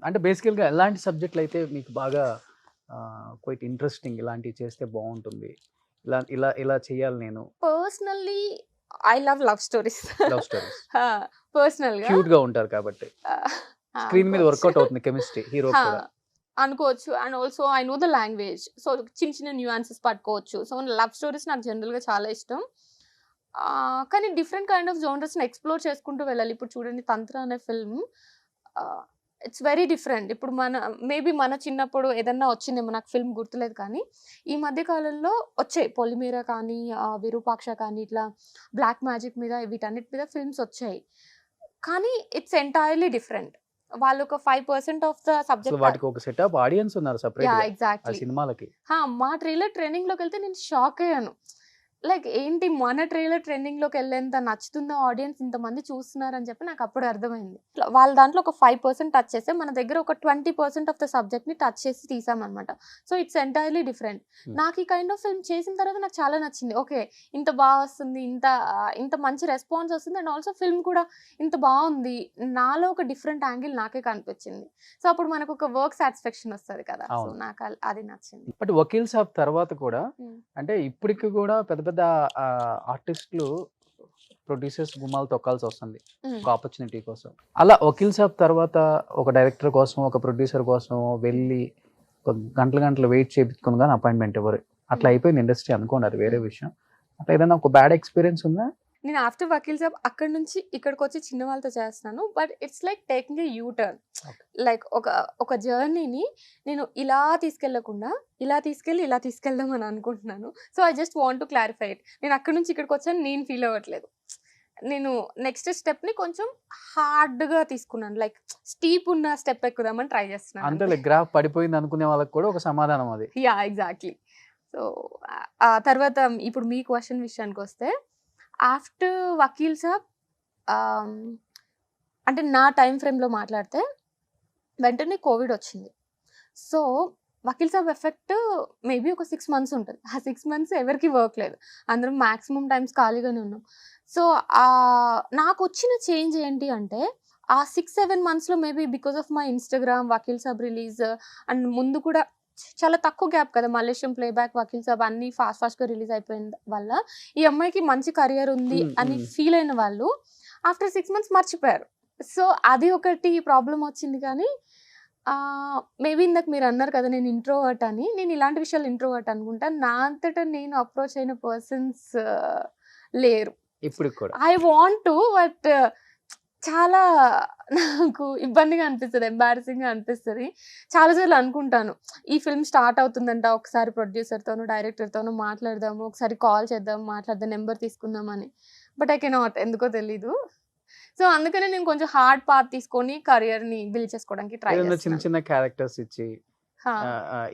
అంటే బేసికల్‌గా ఎలాంటి సబ్జెక్ట్‌లు అయితే మీకు బాగా క్వైట్ ఇంట్రెస్టింగ్ ఇలాంటివి చేస్తే బావుంటుంది. ఇలా ఇలా ఇలా చేయాలి నేను. Personally I love love stories. Love stories. పర్సనల్‌గా క్యూట్‌గా ఉంటారు కాబట్టి. స్క్రీన్ మీద వర్కౌట్ అవుతుంది కెమిస్ట్రీ హీరోకి కూడా. అనుకోవచ్చు. And also I know the language. So చిన్న చిన్న న్యూయాన్సెస్ పట్టుకోవచ్చు. సో లవ్ స్టోరీస్ నాకు జనరల్‌గా చాలా ఇష్టం. కానీ డిఫరెంట్ కైండ్ ఆఫ్ జోనర్స్‌ని ఎక్స్‌ప్లోర్ చేసుకుంటూ వెళ్ళాలి. ఇప్పుడు చూడండి 'తంత్ర' అనే ఫిల్మ్ ఇట్స్ వెరీ డిఫరెంట్. ఇప్పుడు మేబీ మన చిన్నప్పుడు ఏదన్నా వచ్చిందేమో నాకు ఫిల్మ్ గుర్తులేదు కానీ, ఈ మధ్య కాలంలో వచ్చాయి. 'పొలిమేర' కానీ, 'విరూపాక్ష' కానీ ఇట్లా బ్లాక్ మ్యాజిక్ మీద వీటన్నిటి మీద ఫిల్మ్స్ వచ్చాయి. కానీ ఇట్స్ ఎంటైర్‌లీ డిఫరెంట్. వాళ్ళు ఒక 5% ఆఫ్ ద అసలు సబ్జెక్ట్ వాటికి ఒక సెట్ ఆఫ్ ఆడియన్స్ ఉన్నారు యాహ్! సెపరేట్‌గా ఆ ఎగ్జాక్ట్‌లీ. సినిమాలకి. మా ట్రైలర్ ట్రెండింగ్‌లోకెళ్తే నేను షాక్ అయ్యాను. లైక్ ఏంటి మన ట్రైలర్ ట్రెండింగ్‌లోకెళ్ళేంత నచ్చుతుందా ఆడియన్స్ ఇంతమంది చూస్తున్నారని చెప్పి నాకప్పుడు అర్థమైంది. వాళ్ళ దాంట్లో ఒక 5% టచ్ చేస్తే మన దగ్గర ఒక 20% ఆఫ్ ద సబ్జెక్ట్‌ని టచ్ చేసి తీసామనమాట. So it's entirely different. నాకు ఈ కైండ్ ఆఫ్ ఫిల్మ్ చేసిన తర్వాత నాకు చాలా నచ్చింది. ఓకే. ఇంత బాగా వస్తుంది. ఇంత మంచి రెస్పాన్స్ వస్తుంది. అండ్ ఆల్సో ఫిల్మ్ కూడా ఇంత బావుంది. నాలో ఒక డిఫరెంట్ యాంగిల్ నాకే కనిపించింది. సో అప్పుడు మనకు ఒక వర్క్ సాటిస్ఫాక్షన్ వస్తది కదా! సో అవును. నాకు అది నచ్చింది. బట్ 'వకీల్ సాబ్' తర్వాత కూడా అంటే ఇప్పటికి కూడా పెద్ద పెద్ద ఆర్టిస్టులు ప్రొడ్యూసర్స్ గుమ్మాలు తొక్కాల్సి వస్తుంది ఒక ఆపర్చునిటీ కోసం. అలా 'వకీల్ సాబ్' తర్వాత ఒక డైరెక్టర్ కోసం, ఒక ప్రొడ్యూసర్ కోసం వెళ్ళి ఒక గంటలు గంటలు వెయిట్ చేయించుకుని కానీ అపాయింట్మెంట్ ఇవ్వరు. అట్లా అయిపోయింది ఇండస్ట్రీ అనుకోండి, అది వేరే విషయం. అట్లా ఏదైనా ఒక బ్యాడ్ ఎక్స్పీరియన్స్ ఉందా? నేను ఆఫ్టర్ 'వకీల్ సాబ్' అక్కడి నుంచి ఇక్కడికొచ్చి చిన్న వాళ్ళతో చేస్తున్నాను. But it's like taking a you turn. Like ఒక జర్నీని నేను ఇలా తీసుకెళ్ళకుండా ఇలా తీసుకెళ్దాం అని అనుకుంటున్నాను. So I just want to clarify it. నేను అక్కడి నుంచి ఇక్కడికొచ్చాను నేను ఫీల్ అవ్వట్లేదు. నేను నెక్స్ట్ స్టెప్‌ని కొంచెం హార్డ్‌గా తీసుకున్నాను. లైక్ స్టీప్ ఉన్న స్టెప్ ఎక్కుదామని ట్రై చేస్తున్నాను. అంతే గ్రాఫ్ పడిపోయింది అనుకునే వాళ్ళకి కూడా ఒక సమాధానం అది. యాహ్! ఎగ్జాక్ట్‌లీ. సో ఆ తర్వాత ఇప్పుడు మీ క్వెషన్ విషయానికొస్తే ఆఫ్టర్ 'వకీల్ సాబ్' అంటే నా టైమ్ ఫ్రేమ్‌లో మాట్లాడితే వెంటనే కోవిడ్ వచ్చింది. So 'Vakeel Saab' effect maybe ఒక 6 మంత్స్ ఉంటది. ఆ 6 మంత్స్ ఎవరికీ వర్క్ లేదు. అందరం మాక్సిమం టైమ్స్ ఖాళీగానే ఉన్నాం. సో నాకొచ్చిన చేంజ్ ఏంటి అంటే ఆ 6, 7 మంత్స్‌లో maybe because of my Instagram 'Vakeel Saab' release and ముందు కూడా చాలా తక్కువ గ్యాప్ కదా! మలేషియం ప్లేబ్యాక్ 'వకీల్ సాబ్' అన్నీ ఫాస్ట్‌గా రిలీజ్ అయిపోయిన వల్ల ఈ అమ్మాయికి మంచి కెరియర్ ఉంది అని ఫీల్ అయిన వాళ్ళు ఆఫ్టర్ 6 మంత్స్ మర్చిపోయారు. సో అది ఒకటి ప్రాబ్లమ్ వచ్చింది కానీ మేబీ ఇందాక మీరు అన్నారు కదా నేను ఇంట్రోవర్ట్ అని. నేను ఇలాంటి విషయాలు ఇంట్రోవర్ట్ అనుకుంటా. నా అంతటా నేను అప్రోచ్ అయిన పర్సన్స్ లేరు. ఇప్పటికి కూడా. ఐ వాంట్ టు బట్ చాలా నాకు ఇబ్బందిగా అనిపిస్తది. ఎంబారసింగ్‌గా అనిపిస్తది. చాలా సార్లు అనుకుంటాను. ఈ ఫిల్మ్ స్టార్ట్ అవుతుందంట. ఒకసారి ప్రొడ్యూసర్‌తోనో, డైరెక్టర్‌తోనో మాట్లాడదాము. ఒకసారి కాల్ చేద్దాం, మాట్లాడదాం, నంబర్ తీసుకుందాం అని. బట్ ఐ కెనాట్ ఎందుకో తెలీదు. సో అందుకనే నేను కొంచెం హార్డ్ పాత్ తీసుకొని కెరియర్‌ని బిల్డ్ చేసుకోవడానికి ట్రై ఏదైనా చిన్న చేస్తున్నాను. చిన్న క్యారెక్టర్స్ ఇచ్చి హా!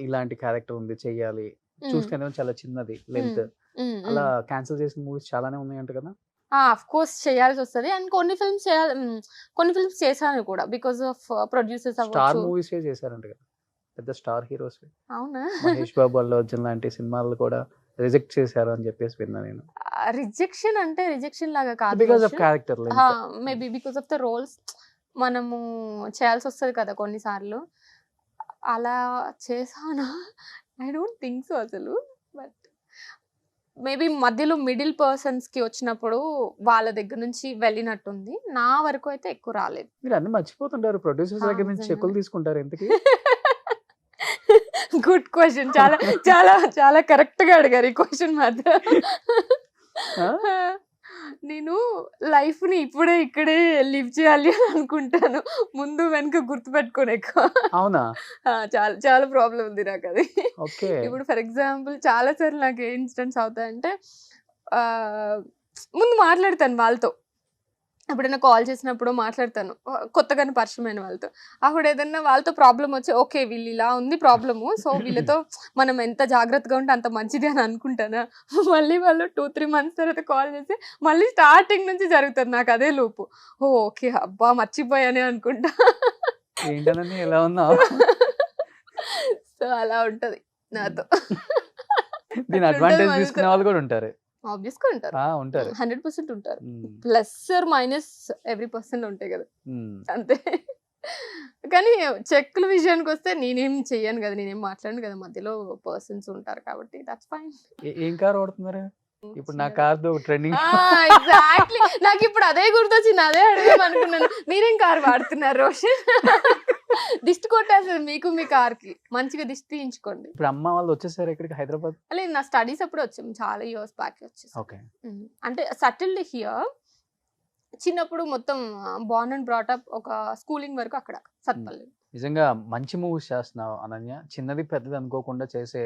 ఇలాంటి క్యారెక్టర్ ఉంది చెయ్యాలి. హ్మ్. చూస్తేనేమో చాలా చిన్నది లెంత్. హ్మ్. అలా క్యాన్సిల్ చేసిన మూవీస్ చాలానే ఉన్నాయంట కదా? ఆఫ్ కోర్స్ చేయాల్సొస్తది. అండ్ కొన్ని ఫిల్మ్స్ చేశాను కూడా. బికాస్ ఆఫ్ ప్రొడ్యూసర్స్ స్టార్ అవ్వచ్చు. మూవీసే చేశారంట కదా, పెద్ద స్టార్ హీరోస్. అవునా? మహేష్ బాబు, అల్లు అర్జున్ లాంటి సినిమాలు కూడా రిజెక్ట్ చేశారు అని చెప్పేసి విన్నా నేను. రిజెక్షన్ అంటే రిజెక్షన్ లాగా కాదు. Because of character length. Maybe because of the roles మనము చేయాల్సొస్తది కదా కొన్నిసార్లు. అలా చేశానా? ఐ డోంట్ థింక్ సో అసలు. బట్ మేబీ మధ్యలో మిడిల్ పర్సన్స్‌కి వచ్చినప్పుడు వాళ్ళ దగ్గర నుంచి వెళ్ళినట్టుంది. నా వరకు అయితే ఎక్కువ రాలేదు. మీరు అన్ని మర్చిపోతుంటారు. ప్రొడ్యూసర్స్ దగ్గర నుంచి చెక్కులు నిజంగానే. తీసుకుంటారు ఎందుకు? Good question. చాలా చాలా చాలా కరెక్ట్‌గా అడిగారు ఈ క్వెషన్ మాత్రం. ఆ? నేను లైఫ్‌ని ఇప్పుడే ఇక్కడే లివ్ చేయాలి అని అనుకుంటాను. ముందు వెనక గుర్తుపెట్టుకోను ఎక్కువ. అవునా? చాలా చాలా ప్రాబ్లమ్ ఉంది నాకది. ఓకే. ఇప్పుడు ఫర్ ఎగ్జాంపుల్ చాలా సార్లు నాకు ఏ ఇన్సిడెంట్స్ అవుతాయంటే ముందు మాట్లాడతాను వాళ్ళతో. ఎప్పుడైనా కాల్ చేసినప్పుడు మాట్లాడతాను. కొత్తగానే పరిచయమైన వాళ్ళతో. అప్పుడు ఏదన్నా వాళ్ళతో ప్రాబ్లమ్ వచ్చి ఓకే వీళ్ళు ఇలా ఉంది ప్రాబ్లము. సో వీళ్ళతో మనం ఎంత జాగ్రత్తగా ఉంటే అంత మంచిది అని అనుకుంటానా. మళ్ళీ వాళ్ళు 2, 3 మంత్స్ తర్వాత కాల్ చేసి మళ్ళీ స్టార్టింగ్ నుంచి జరుగుతది నాకు అదే లూపు. ఓకే అబ్బా మర్చిపోయానే అనుకుంటా. ఏంటనని ఎలా ఉన్నావు? సో అలా ఉంటది నాతో. దీని అడ్వాంటేజ్ తీసుకునే వాళ్ళు కూడా ఉంటారు. ఆబ్వియస్‌గా ఉంటారు. ఉంటారు. 100% ఉంటారు. Plus or minus every person ఉంటాయి కదా. అంతే. కానీ చెక్కుల విషయానికి వస్తే నేనేం చెయ్యను కదా, నేనేం మాట్లాడను కదా, మధ్యలో పర్సన్స్ ఉంటారు కాబట్టి దట్స్ ఫైన్. ఏం కార్ వాడుతున్నారు ఇప్పుడు? నా కార్తో ట్రెండింగ్. ఎగ్జాక్ట్లీ, నాకు ఇప్పుడు అదే గుర్తొచ్చింది, అదే అడిగాం అనుకున్నాను. మీరేం కార్ వాడుతున్నారు రోషన్? దిష్టి కొట్టేస్తుంది మీకు, మీ కార్ కి మంచిగా దిష్టి తీయించుకోండి. ఇప్పుడు అమ్మ వాళ్ళు వచ్చేసారు ఇక్కడికి హైదరాబాద్? లేదు, నా స్టడీస్ అప్పుడు వచ్చాము, చాలా ఇయర్స్ బ్యాక్ వచ్చేసి. ఓకే. అంటే సెటిల్డ్ హియర్. చిన్నప్పుడు మొత్తం బార్న్ అండ్ బ్రాటప్, ఒక స్కూలింగ్ వరకు అక్కడ సత్పల్లి. నిజంగా మంచి మూవీస్ చేస్తున్నావు అనన్య. చిన్నది పెద్దది అనుకోకుండా చేసే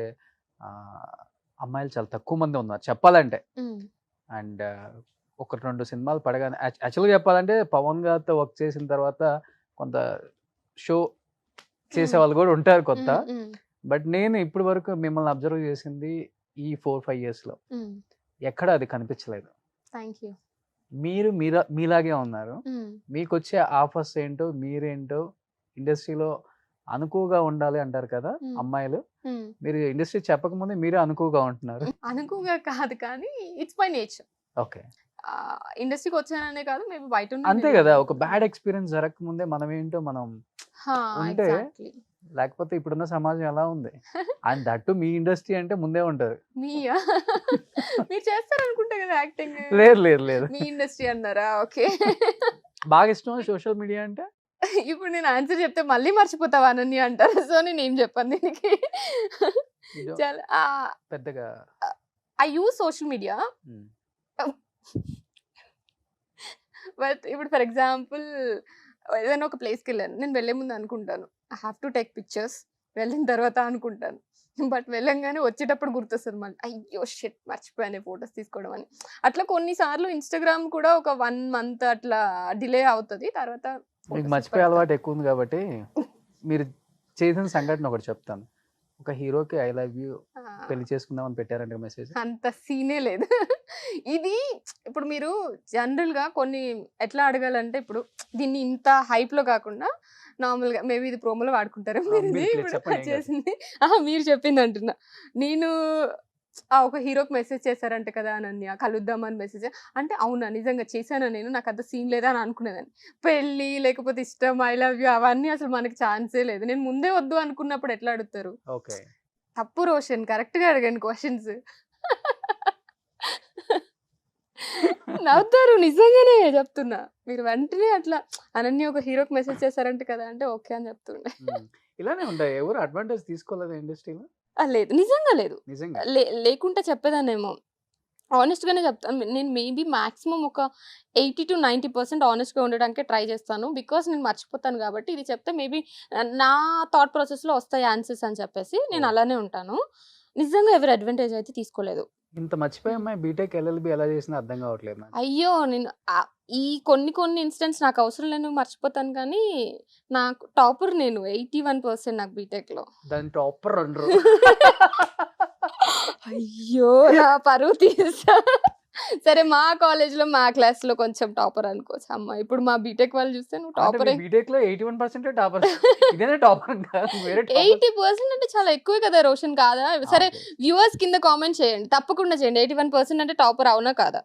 అమ్మాయిలు చాలా తక్కువ మంది ఉన్నారు చెప్పాలంటే. అండ్ ఒకటి రెండు సినిమాలు పడగానే యాక్చువల్గా చెప్పాలంటే పవన్ గారితో వర్క్ చేసిన తర్వాత కొంత షో చేసే వాళ్ళు కూడా ఉంటారు కొత్త. బట్ నేను ఇప్పటి వరకు మిమ్మల్ని అబ్జర్వ్ చేసింది ఈ 4-5 yearsలో ఎక్కడ అది కనిపించలేదు. Thank you. మీరు మీలాగే ఉన్నారు. మీకు వచ్చే ఆఫర్స్ ఏంటో, మీరేంటో, ఇండస్ట్రీలో అనుకువగా ఉండాలి అంటారు కదా అమ్మాయిలు. మీరు ఇండస్ట్రీ చెప్పకముందే మీరే అనుకువగా ఉంటున్నారు. అనుకువగా కాదు కానీ ఇట్స్ మై నేచర్. ఓకే. ఇండస్ట్రీకి వచ్చాననే కాదు, మేబీ బయట అంతే కదా, ఒక బ్యాడ్ ఎక్స్పీరియన్స్ జరగకముందే మనం ఏంటో మనం ఉంటే, లేకపోతే ఇప్పుడున్న సమాజం ఎలా ఉంది. అండ్ దట్టు మీ ఇండస్ట్రీ అంటే ముందే ఉంటారు. మీరు చేస్తారనుకుంటా కదా యాక్టింగ్. లేదు లేదు లేదు, మీ ఇండస్ట్రీ అన్నారా? ఓకే. బాగా ఇష్టం సోషల్ మీడియా అంటే. ఇప్పుడు నేను ఆన్సర్ చెప్తే మళ్ళీ మర్చిపోతావా అని అంటారు, సో నేను ఏం చెప్పాను దీనికి. చాలా పెద్దగా I use social media. But ఇప్పుడు ఫర్ ఎగ్జాంపుల్ ఏదైనా ఒక ప్లేస్కి వెళ్ళాను, నేను వెళ్ళే ముందు అనుకుంటాను I have to take pictures, వెళ్ళిన తర్వాత అనుకుంటాను, బట్ వెళ్ళంగానే వచ్చేటప్పుడు గుర్తొస్తుంది మళ్ళీ, అయ్యో షిట్ మర్చిపోయాను ఫొటోస్ తీసుకోవడం అని. అట్లా కొన్నిసార్లు ఇన్స్టాగ్రామ్ కూడా ఒక 1 month అట్లా డిలే అవుతుంది. తర్వాత మీకు మర్చిపోయే అలవాటు ఎక్కువ ఉంది కాబట్టి మీరు చేసిన సంఘటన ఒకటి చెప్తాను. ఒక హీరోకి ఐ లవ్ యూ పెళ్లి చేసుకుందామని పెట్టారంటే మెసేజ్. అంత సీనే లేదు. ఇది ఇప్పుడు మీరు జనరల్ గా కొన్ని ఎట్లా అడగాలంటే, ఇప్పుడు దీన్ని ఇంత హైప్ లో కాకుండా నార్మల్ గా మేబీ ఇది ప్రోమోలో వాడుకుంటారు చేసింది. మీరు చెప్పింది అంటున్నా నేను. ఒక హీరోకి మెసేజ్ చేశారంట కదా అనన్య, కలుద్దామని మెసేజ్ అంటే, అవునా నిజంగా చేశానా నేను, నాకు అంత సీన్ లేదా అని అనుకునేదాన్ని. పెళ్ళి లేకపోతే ఇష్టం, ఐ లవ్ యూ అవన్నీ అసలు మనకి ఛాన్సే లేదు. నేను ముందే వద్దు అనుకున్నప్పుడు ఎట్లా అడుగుతారు? తప్పు రోషన్, కరెక్ట్ గా అడగండి క్వశ్చన్స్. నవ్వుతారు, నిజంగానే చెప్తున్నా. మీరు వెంటనే అట్లా అనన్య ఒక హీరోకి మెసేజ్ చేశారంట కదా అంటే ఓకే అని చెప్తుండే. ఇలానే ఉంటాయి, ఎవరు అడ్వాంటేజ్ తీసుకోలేదు ఇండస్ట్రీలో. లేదు, నిజంగా లేదు. లేకుంటే చెప్పేదాన్నేమో. ఆనెస్ట్గానే చెప్తాను. నేను మేబీ మాక్సిమం ఒక 80 to 90% ఆనెస్ట్గా ఉండడానికే ట్రై చేస్తాను. బికాస్ నేను మర్చిపోతాను కాబట్టి. ఇది చెప్తే మేబీ నా థాట్ ప్రాసెస్లో వస్తాయి ఆన్సర్స్ అని చెప్పేసి నేను అలానే ఉంటాను. నిజంగా ఎవరి అడ్వాంటేజ్ అయితే తీసుకోలేదు. ఇంత మర్చిపోయి అమ్మాయి బీటెక్ ఎల్ఎల్బి ఎలా చేసినా అర్థం కావట్లేదు. అయ్యో, నేను ఈ కొన్ని ఇన్సిడెంట్స్ నాకు అవసరం లేని మర్చిపోతాను, కానీ నాకు టాపర్ నేను 81% నాకు బీటెక్లో. దాని టాపర్ అంటారు. అయ్యో, నా పరువు తీసా. సరే, మా కాలేజ్లో మా క్లాస్లో కొంచెం టాపర్ అనుకోవచ్చు అమ్మ. ఇప్పుడు మా బీటెక్ వాళ్ళు చూస్తే నువ్వు టాపర్. బీటెక్ లో 81% టాపర్. ఇదేనా టాపర్? 80% అంటే చాలా ఎక్కువే కదా రోషన్, కాదా? సరే, వ్యూవర్స్ కింద కామెంట్ చేయండి, తప్పకుండా చేయండి. 81% అంటే టాపర్ అవునా కాదా?